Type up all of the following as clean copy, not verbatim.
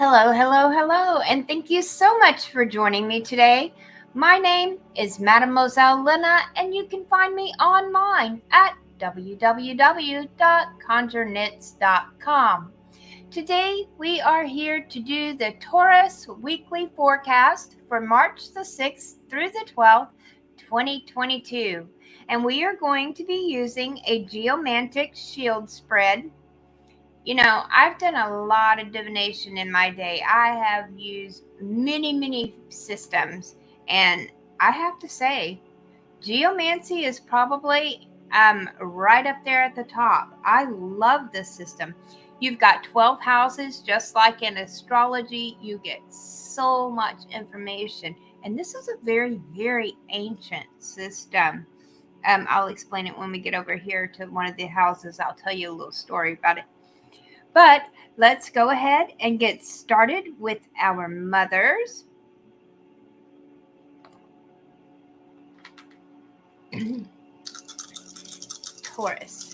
Hello, hello, hello, and thank you so much for joining me today. My name is Mademoiselle Lena, and you can find me online at www.conjureknits.com. Today, we are here to do the Taurus weekly forecast for March the 6th through the 12th, 2022. And we are going to be using a geomantic shield spread. I've done a lot of divination in my day. I have used many systems, and I have to say, Geomancy is probably right up there at the top. I love this system. You've got 12 houses, just like in astrology. You get so much information, and this is a very ancient system. I'll explain it when we get over here to one of the houses. I'll tell you a little story about it. But let's go ahead and get started with our mothers. Taurus.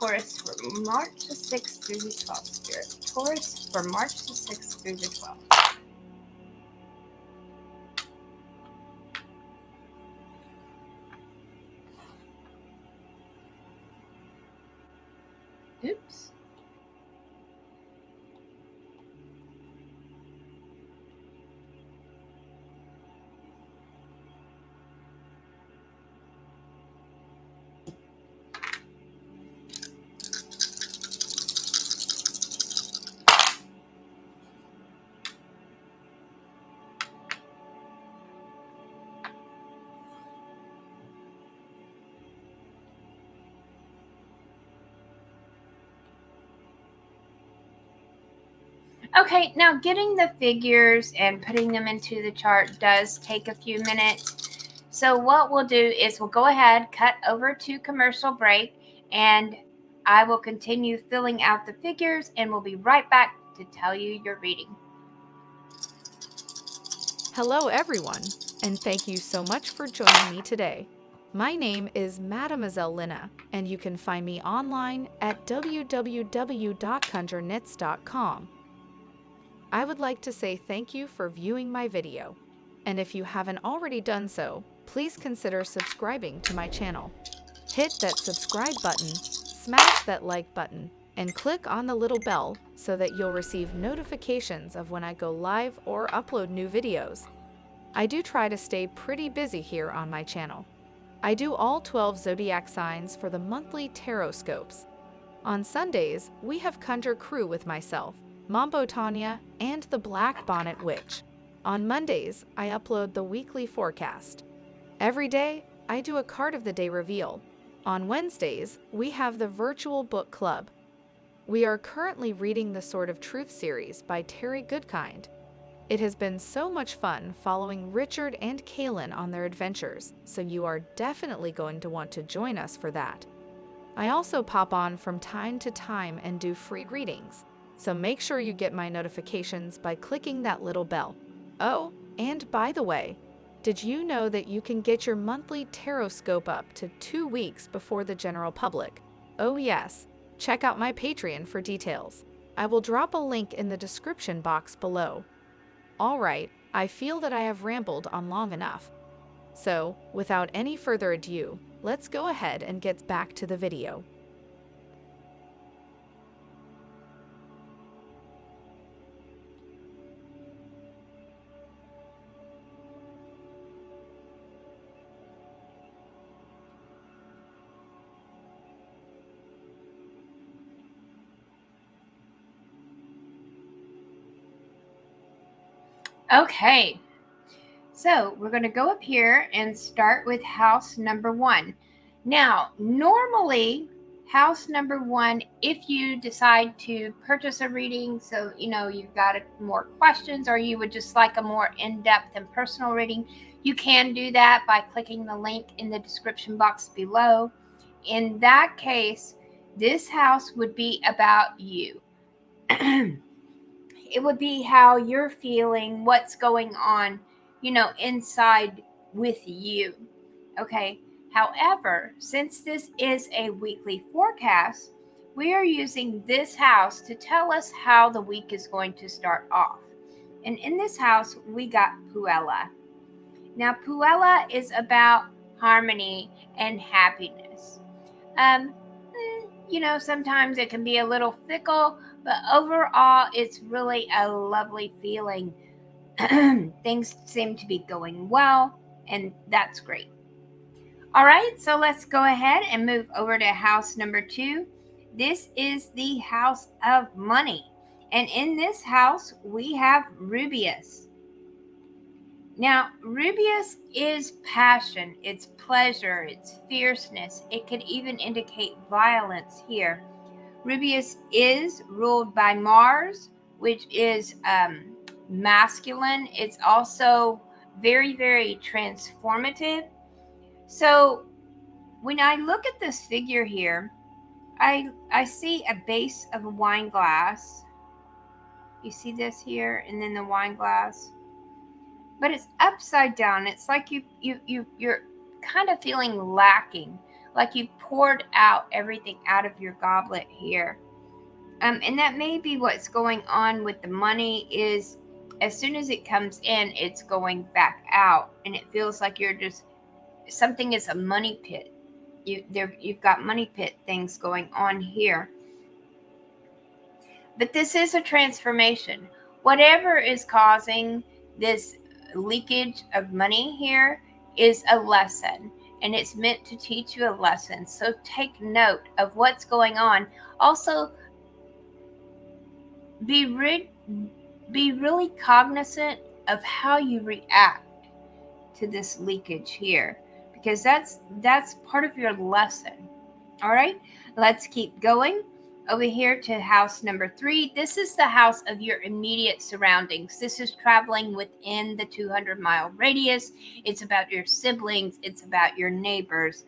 Taurus for March the 6th through the 12th, Spirit. Taurus for March the 6th through the 12th. Oops. Okay, now getting the figures and putting them into the chart does take a few minutes. So what we'll do is we'll go ahead, cut over to commercial break, and I will continue filling out the figures, and we'll be right back to tell you your reading. Hello everyone, and thank you so much for joining me today. My name is Mademoiselle Lena, and you can find me online at www.conjureknits.com. I would like to say thank you for viewing my video, and if you haven't already done so, please consider subscribing to my channel. Hit that subscribe button, smash that like button, and click on the little bell so that you'll receive notifications of when I go live or upload new videos. I do try to stay pretty busy here on my channel. I do all 12 zodiac signs for the monthly tarot scopes. On Sundays, we have Conjure Crew with myself, Mambo Tanya, and the Black Bonnet Witch. On Mondays, I upload the weekly forecast. Every day, I do a card of the day reveal. On Wednesdays, we have the virtual book club. We are currently reading the Sword of Truth series by Terry Goodkind. It has been so much fun following Richard and Kaylin on their adventures, so you are definitely going to want to join us for that. I also pop on from time to time and do free readings, so make sure you get my notifications by clicking that little bell. Oh, and by the way, did you know that you can get your monthly tarot scope up to 2 weeks before the general public? Oh yes, check out my Patreon for details. I will drop a link in the description box below. Alright, I feel that I have rambled on long enough. So, without any further ado, let's go ahead and get back to the video. Okay, so we're going to go up here and start with house number 1. Now, normally, house number 1, if you decide to purchase a reading, so you've got more questions, or you would just like a more in-depth and personal reading, you can do that by clicking the link in the description box below. In that case, this house would be about you. It would be how you're feeling, what's going on, inside with you. Okay. However, since this is a weekly forecast, we are using this house to tell us how the week is going to start off. And in this house, we got Puella. Now, Puella is about harmony and happiness. Um, sometimes it can be a little fickle, but overall, it's really a lovely feeling. Things seem to be going well, and that's great. All right, so let's go ahead and move over to house number 2. This is the house of money. And in this house, we have Rubius. Now, Rubius is passion, it's pleasure, it's fierceness. It could even indicate violence here. Rubius is ruled by Mars, which is masculine. It's also very, very transformative. So when I look at this figure here, I see a base of a wine glass. You see this here, and then the wine glass. But it's upside down. It's like you're kind of feeling lacking, like you poured out everything out of your goblet here. And that may be what's going on with the money. Is as soon as it comes in, it's going back out, and it feels like you're just, something is a money pit. You've got money pit things going on here. But this is a transformation. Whatever is causing this leakage of money here is a lesson, and it's meant to teach you a lesson. So take note of what's going on. Also, be really cognizant of how you react to this leakage here, because that's part of your lesson. All right, let's keep going over here to house number 3. This is the house of your immediate surroundings. This is traveling within the 200-mile radius. It's about your siblings. It's about your neighbors,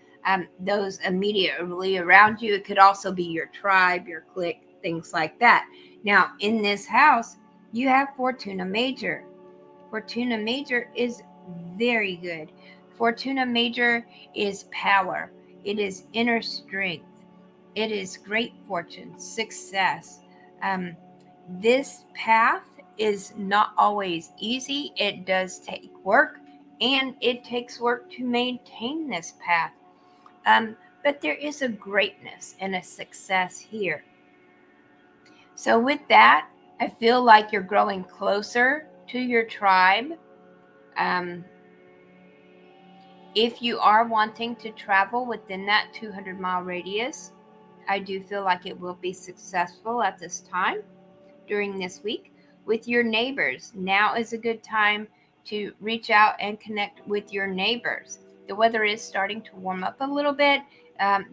those immediately around you. It could also be your tribe, your clique, things like that. Now, in this house, you have Fortuna Major. Fortuna Major is very good. Fortuna Major is power. It is inner strength. It is great fortune, success. This path is not always easy. It does take work, and it takes work to maintain this path. But there is a greatness and a success here. So with that, I feel like you're growing closer to your tribe. If you are wanting to travel within that 200-mile radius, I do feel like it will be successful at this time during this week. With your neighbors, now is a good time to reach out and connect with your neighbors. The weather is starting to warm up a little bit.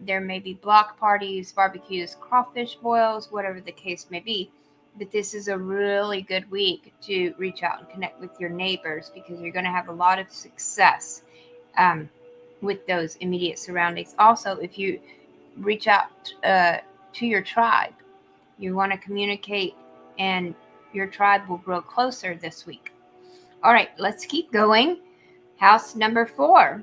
There may be block parties, barbecues, crawfish boils, whatever the case may be. But this is a really good week to reach out and connect with your neighbors, because you're going to have a lot of success with those immediate surroundings. Also, if you reach out to your tribe, you want to communicate, and your tribe will grow closer this week. All right, let's keep going. House number 4.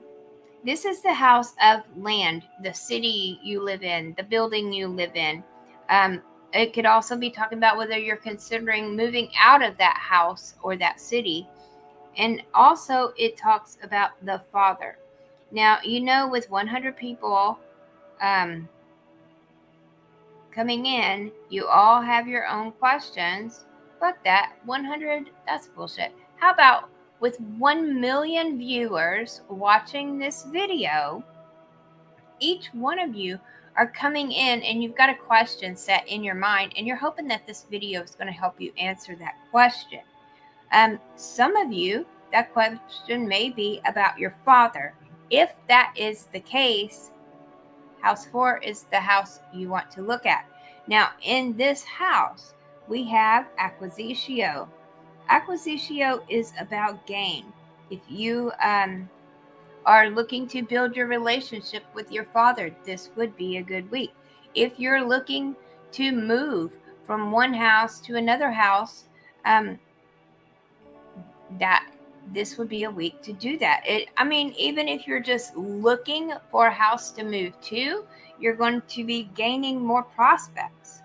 This is the house of land, the city you live in, the building you live in. It could also be talking about whether you're considering moving out of that house or that city. And also it talks about the father. Now, with 100 people coming in, you all have your own questions. Fuck that. 100, that's bullshit. How about with 1 million viewers watching this video, each one of you are coming in and you've got a question set in your mind, and you're hoping that this video is going to help you answer that question. Some of you, that question may be about your father. If that is the case, house 4 is the house you want to look at. Now, in this house, we have acquisitio. Acquisitio is about gain. If you are looking to build your relationship with your father, this would be a good week. If you're looking to move from one house to another house, this would be a week to do that. Even if you're just looking for a house to move to, you're going to be gaining more prospects.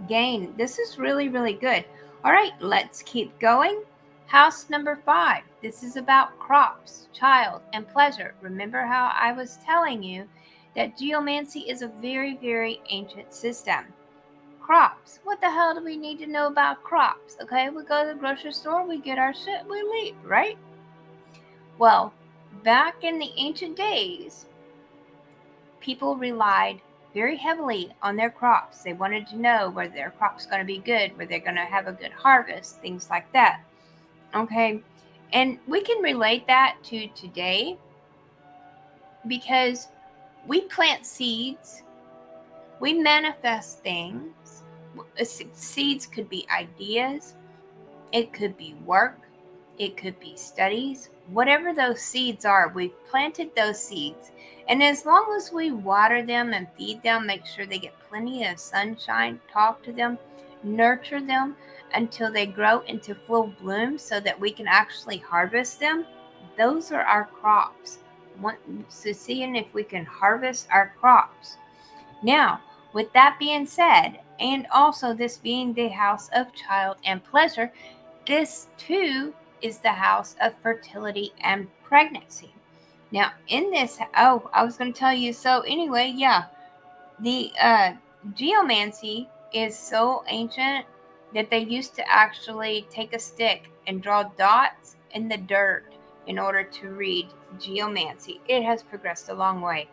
Gain. This is really, really good. All right, let's keep going. House number 5. This is about crops, child, and pleasure. Remember how I was telling you that geomancy is a very, very ancient system. Crops. What the hell do we need to know about crops? Okay, we go to the grocery store, we get our shit, we leave, right? Well, back in the ancient days, people relied very heavily on their crops. They wanted to know whether their crop's going to be good, whether they're going to have a good harvest, things like that. Okay, and we can relate that to today because we plant seeds, we manifest things. Seeds could be ideas, it could be work, it could be studies. Whatever those seeds are, we've planted those seeds. And as long as we water them and feed them, make sure they get plenty of sunshine, talk to them, nurture them until they grow into full bloom so that we can actually harvest them, those are our crops. So seeing if we can harvest our crops. Now, with that being said, and also this being the house of child and pleasure, this too is the house of fertility and pregnancy. Now, in this, I was going to tell you. So anyway, yeah, the geomancy is so ancient that they used to actually take a stick and draw dots in the dirt in order to read geomancy. It has progressed a long way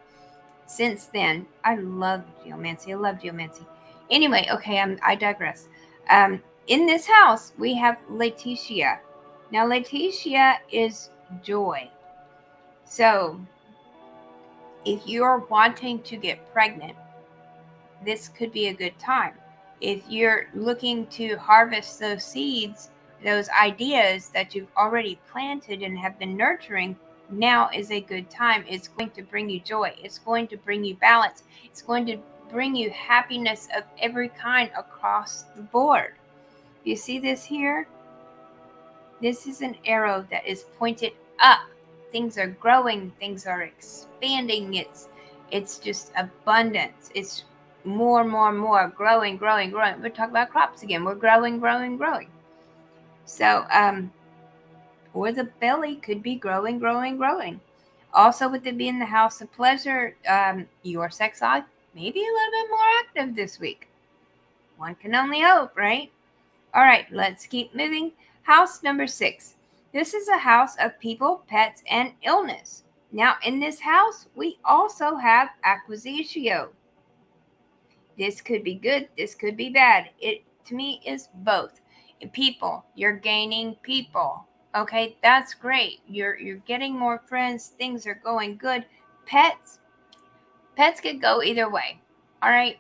since then. I love geomancy. Anyway, okay, I digress. In this house, we have Letitia. Now, Letitia is joy. So, if you're wanting to get pregnant, this could be a good time. If you're looking to harvest those seeds, those ideas that you've already planted and have been nurturing, now is a good time. It's going to bring you joy. It's going to bring you balance. It's going to bring you happiness of every kind across the board. You see this here? This is an arrow that is pointed up. Things are growing, things are expanding. It's just abundance. It's more, growing. We're talking about crops again. We're growing. So, or the belly could be growing. Also, with it being the house of pleasure, your sex life may be a little bit more active this week. One can only hope, right? All right, let's keep moving. House number 6. This is a house of people, pets, and illness. Now, in this house, we also have acquisitio. This could be good, this could be bad. It, to me, is both. People, you're gaining people. Okay, that's great. You're getting more friends. Things are going good. Pets could go either way. All right,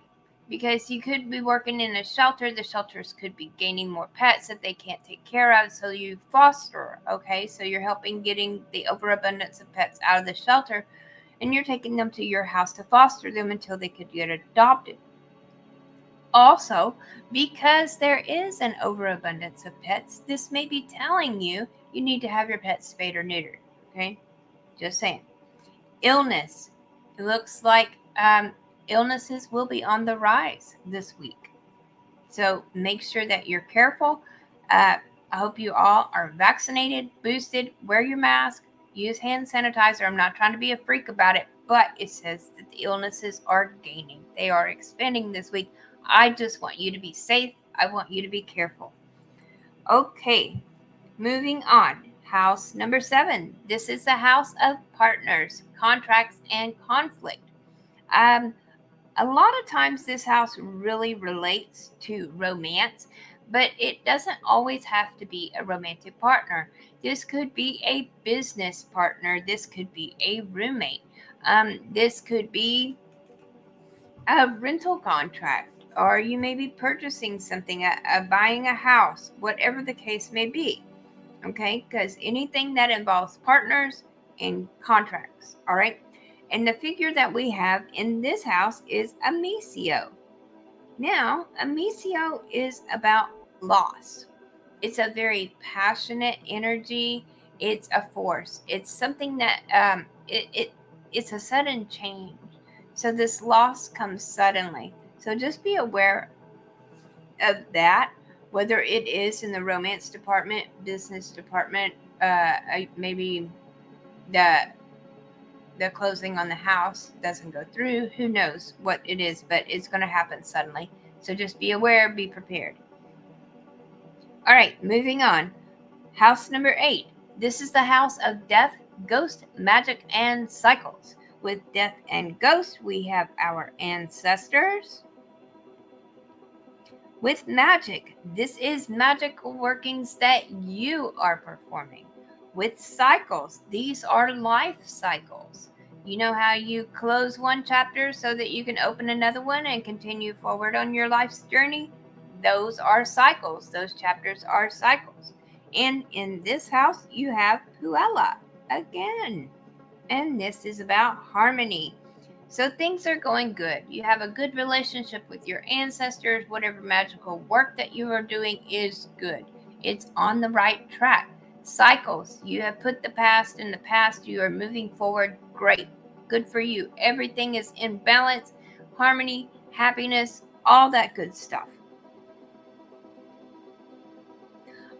because you could be working in a shelter. The shelters could be gaining more pets that they can't take care of, so you foster. Okay, so you're helping getting the overabundance of pets out of the shelter, and you're taking them to your house to foster them until they could get adopted. Also, because there is an overabundance of pets, this may be telling you you need to have your pets spayed or neutered. Okay, just saying. Illness. It looks like illnesses will be on the rise this week. So make sure that you're careful. I hope you all are vaccinated, boosted, wear your mask, use hand sanitizer. I'm not trying to be a freak about it, but it says that the illnesses are gaining. They are expanding this week. I just want you to be safe. I want you to be careful. Okay, moving on. House number 7. This is the house of partners, contracts, and conflict. A lot of times this house really relates to romance, but it doesn't always have to be a romantic partner. This could be a business partner. This could be a roommate. This could be a rental contract, or you may be purchasing something, buying a house, whatever the case may be. Okay, because anything that involves partners and contracts. All right. And the figure that we have in this house is Amicio. Now, Amicio is about loss. It's a very passionate energy. It's a force. It's something that it's a sudden change. So this loss comes suddenly. So just be aware of that, whether it is in the romance department, business department, maybe the the closing on the house doesn't go through. Who knows what it is, but it's going to happen suddenly. So just be aware, be prepared. All right, moving on. House number 8. This is the house of death, ghost, magic, and cycles. With death and ghost, we have our ancestors. With magic, this is magical workings that you are performing. With cycles, these are life cycles. You know how you close one chapter so that you can open another one and continue forward on your life's journey? Those are cycles. Those chapters are cycles. And in this house, you have Puella again. And this is about harmony. So things are going good. You have a good relationship with your ancestors. Whatever magical work that you are doing is good. It's on the right track. Cycles. You have put the past in the past. You are moving forward. Great. Good for you. Everything is in balance, harmony, happiness, all that good stuff.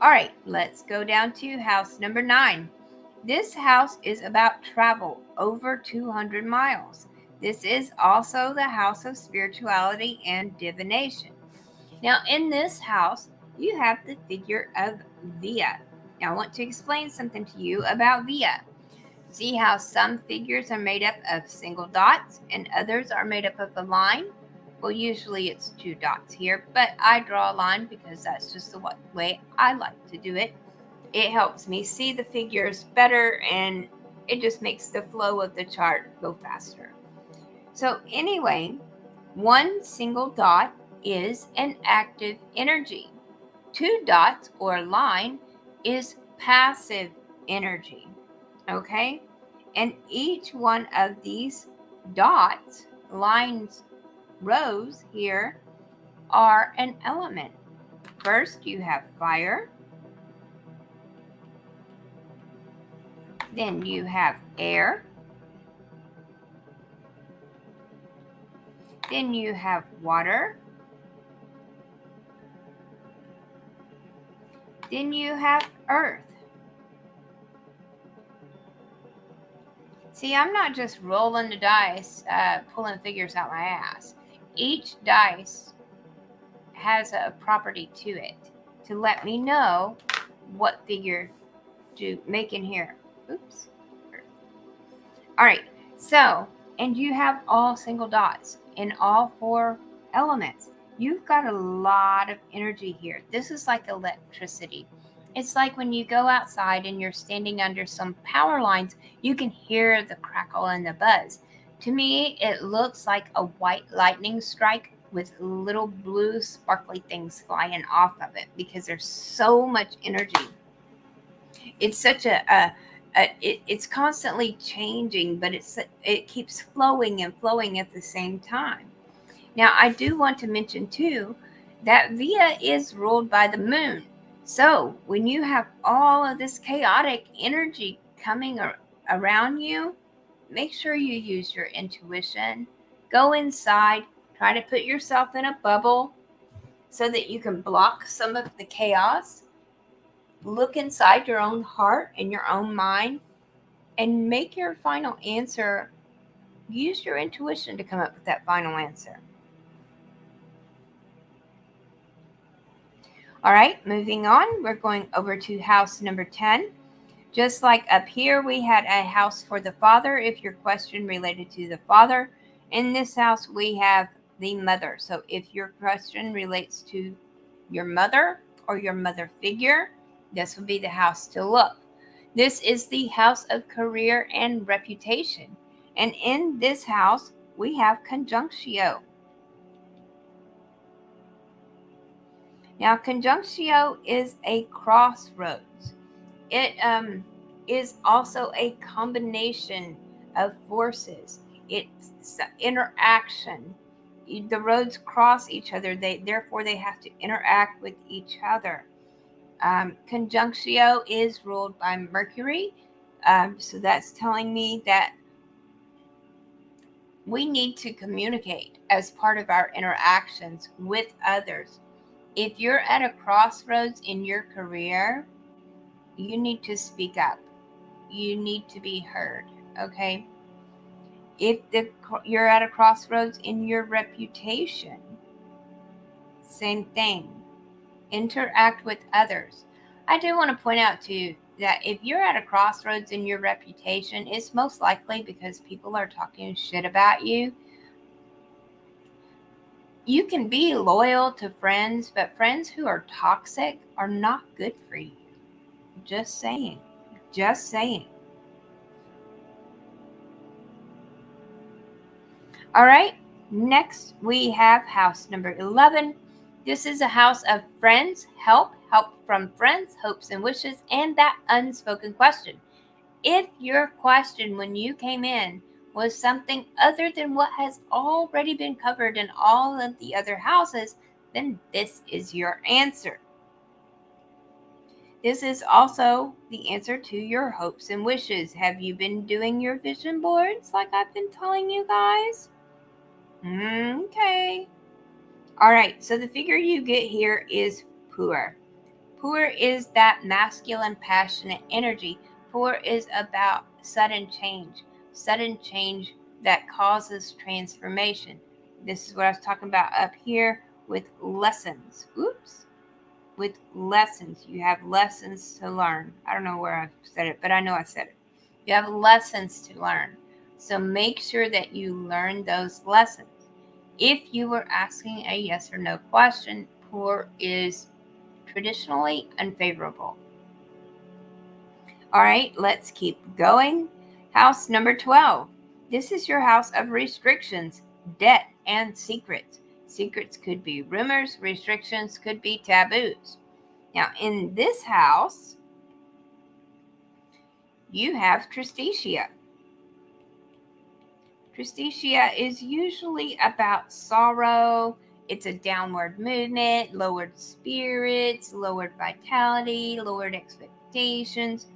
All right, let's go down to house number 9. This house is about travel over 200 miles. This is also the house of spirituality and divination. Now, in this house, you have the figure of Via. Now, I want to explain something to you about Via. See how some figures are made up of single dots and others are made up of a line? Well, usually it's 2 dots here, but I draw a line because that's just the way I like to do it. It helps me see the figures better and it just makes the flow of the chart go faster. So anyway, one single dot is an active energy. 2 dots or line is passive energy. Okay? And each one of these dots, lines, rows here are an element. First, you have fire. Then you have air. Then you have water. Then you have earth. See, I'm not just rolling the dice, pulling figures out my ass. Each dice has a property to it to let me know what figure to make in here. Oops. All right, so, and you have all single dots in all 4 elements. You've got a lot of energy here. This is like electricity. It's like when you go outside and you're standing under some power lines, you can hear the crackle and the buzz. To me, it looks like a white lightning strike with little blue sparkly things flying off of it because there's so much energy. It's such it's constantly changing, but it keeps flowing and flowing at the same time. Now, I do want to mention too that Via is ruled by the moon. So when you have all of this chaotic energy coming around you, make sure you use your intuition. Go inside, try to put yourself in a bubble so that you can block some of the chaos. Look inside your own heart and your own mind and make your final answer. Use your intuition to come up with that final answer. All right, moving on, we're going over to house number 10. Just like up here, we had a house for the father, if your question related to the father. In this house, we have the mother. So if your question relates to your mother or your mother figure, this would be the house to look. This is the house of career and reputation. And in this house, we have conjunctio. Now, conjunctio is a crossroads. It is also a combination of forces. It's interaction. The roads cross each other. Therefore, they have to interact with each other. Conjunctio is ruled by Mercury. So that's telling me that we need to communicate as part of our interactions with others. If you're at a crossroads in your career, you need to speak up. You need to be heard, okay? If you're at a crossroads in your reputation, same thing. Interact with others. I do want to point out too that if you're at a crossroads in your reputation, it's most likely because people are talking shit about you. You can be loyal to friends, but friends who are toxic are not good for you. Just saying. Just saying. All right. Next, we have house number 11. This is a house of friends, help from friends, hopes and wishes, and that unspoken question. If your question when you came in was something other than what has already been covered in all of the other houses, then this is your answer. This is also the answer to your hopes and wishes. Have you been doing your vision boards like I've been telling you guys? Okay. All right, so the figure you get here is poor. Poor is that masculine, passionate energy. Poor is about sudden change that causes transformation. This is what I was talking about up here with lessons. Oops. With lessons. You have lessons to learn. I don't know where I said it, but I know I said it. You have lessons to learn. So make sure that you learn those lessons. If you were asking a yes or no question, poor is traditionally unfavorable. All right, let's keep going. House number 12. This is your house of restrictions, debt, and secrets. Secrets could be rumors, restrictions could be taboos. Now, in this house, you have Tristitia. Tristitia is usually about sorrow. It's a downward movement, lowered spirits, lowered vitality, lowered expectations,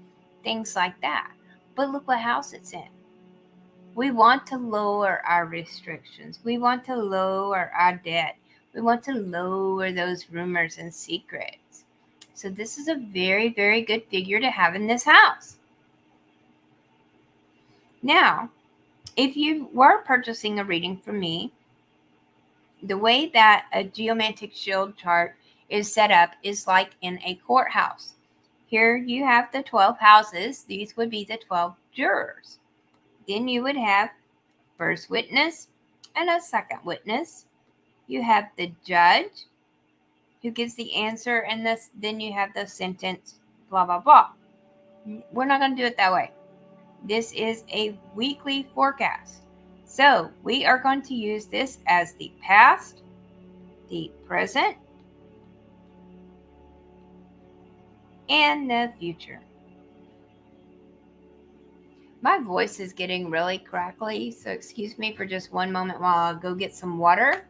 things like that. But look what house it's in. We want to lower our restrictions. We want to lower our debt. We want to lower those rumors and secrets. So this is a very, very good figure to have in this house. Now, if you were purchasing a reading from me, the way that a geomantic shield chart is set up is like in a courthouse. Here you have the 12 houses. These would be the 12 jurors. Then you would have first witness and a second witness. You have the judge who gives the answer, and then you have the sentence, blah, blah, blah. We're not going to do it that way. This is a weekly forecast. So we are going to use this as the past, the present, and the future. My voice is getting really crackly, so excuse me for just one moment while I go get some water.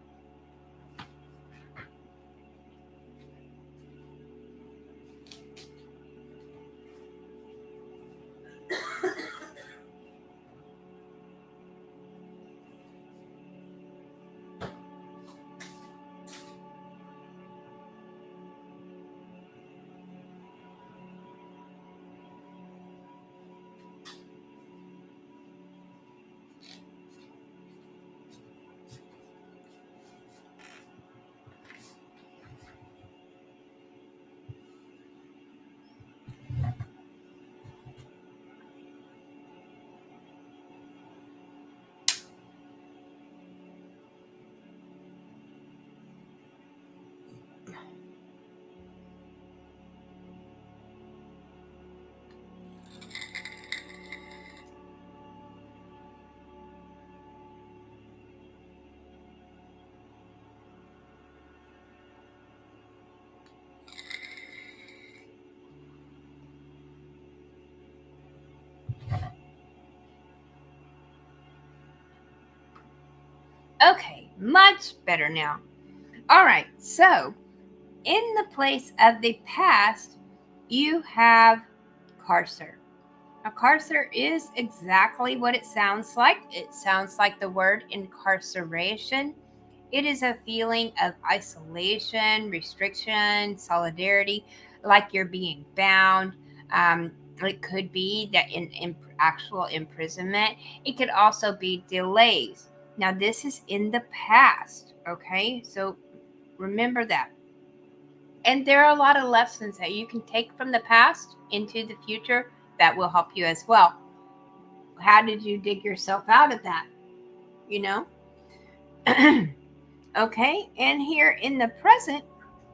Okay, much better now. All right, so in the place of the past, you have carcer. Now, carcer is exactly what it sounds like. It sounds like the word incarceration. It is a feeling of isolation, restriction, solidarity, like you're being bound. It could be that in actual imprisonment. It could also be delays. Now, this is in the past, okay? So remember that. And there are a lot of lessons that you can take from the past into the future that will help you as well. How did you dig yourself out of that? You know? Okay, and here in the present,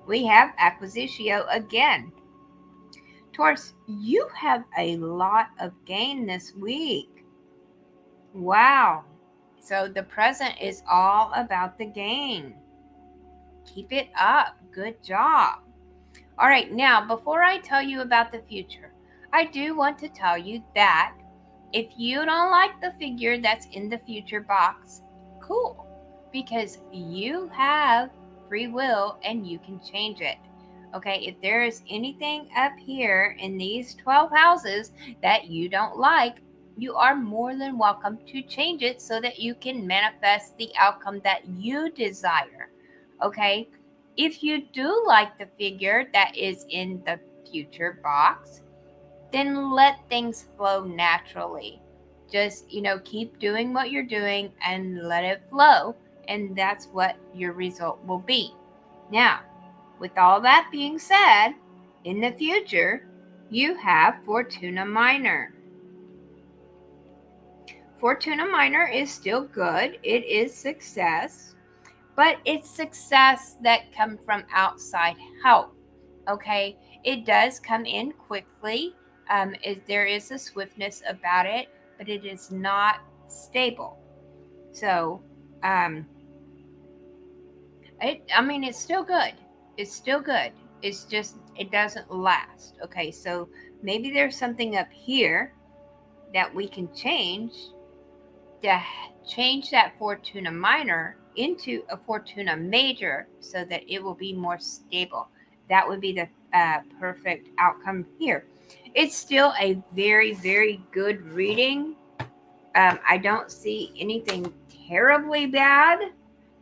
we have acquisitio again. Taurus, you have a lot of gain this week. Wow. So the present is all about the gain. Keep it up. Good job. All right, now before I tell you about the future, I do want to tell you that if you don't like the figure that's in the future box, cool, because you have free will and you can change it. Okay, if there is anything up here in these 12 houses that you don't like, you are more than welcome to change it so that you can manifest the outcome that you desire. Okay, if you do like the figure that is in the future box, then let things flow naturally. Just, keep doing what you're doing and let it flow. And that's what your result will be. Now, with all that being said, in the future, you have Fortuna Minor. Fortuna Minor is still good. It is success, but it's success that comes from outside help. Okay, it does come in quickly. There is a swiftness about it, but it is not stable. So, um, it's still good. It's still good. It's just it doesn't last. Okay, so maybe there's something up here that we can change to change that Fortuna Minor into a Fortuna Major so that it will be more stable. That would be the perfect outcome here. It's still a very, very good reading. I don't see anything terribly bad.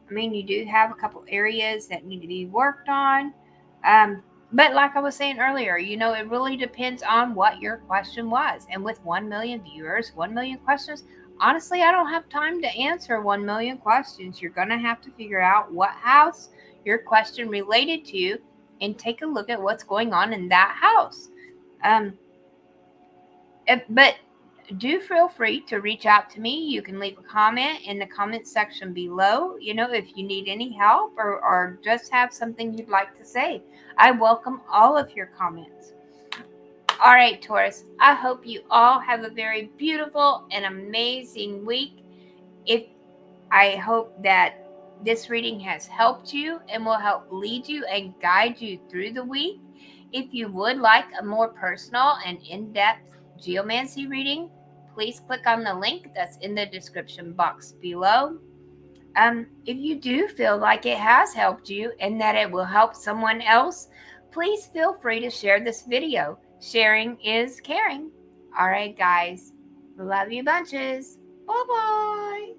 I mean, you do have a couple areas that need to be worked on. But like I was saying earlier, it really depends on what your question was. And with 1 million viewers, 1 million questions, honestly, I don't have time to answer 1 million questions. You're going to have to figure out what house your question related to and take a look at what's going on in that house. But do feel free to reach out to me. You can leave a comment in the comment section below, if you need any help or just have something you'd like to say. I welcome all of your comments. All right, Taurus, I hope you all have a very beautiful and amazing week. I hope that this reading has helped you and will help lead you and guide you through the week. If you would like a more personal and in-depth geomancy reading, please click on the link that's in the description box below. If you do feel like it has helped you and that it will help someone else, please feel free to share this video. Sharing is caring. All right, guys. Love you bunches. Bye-bye.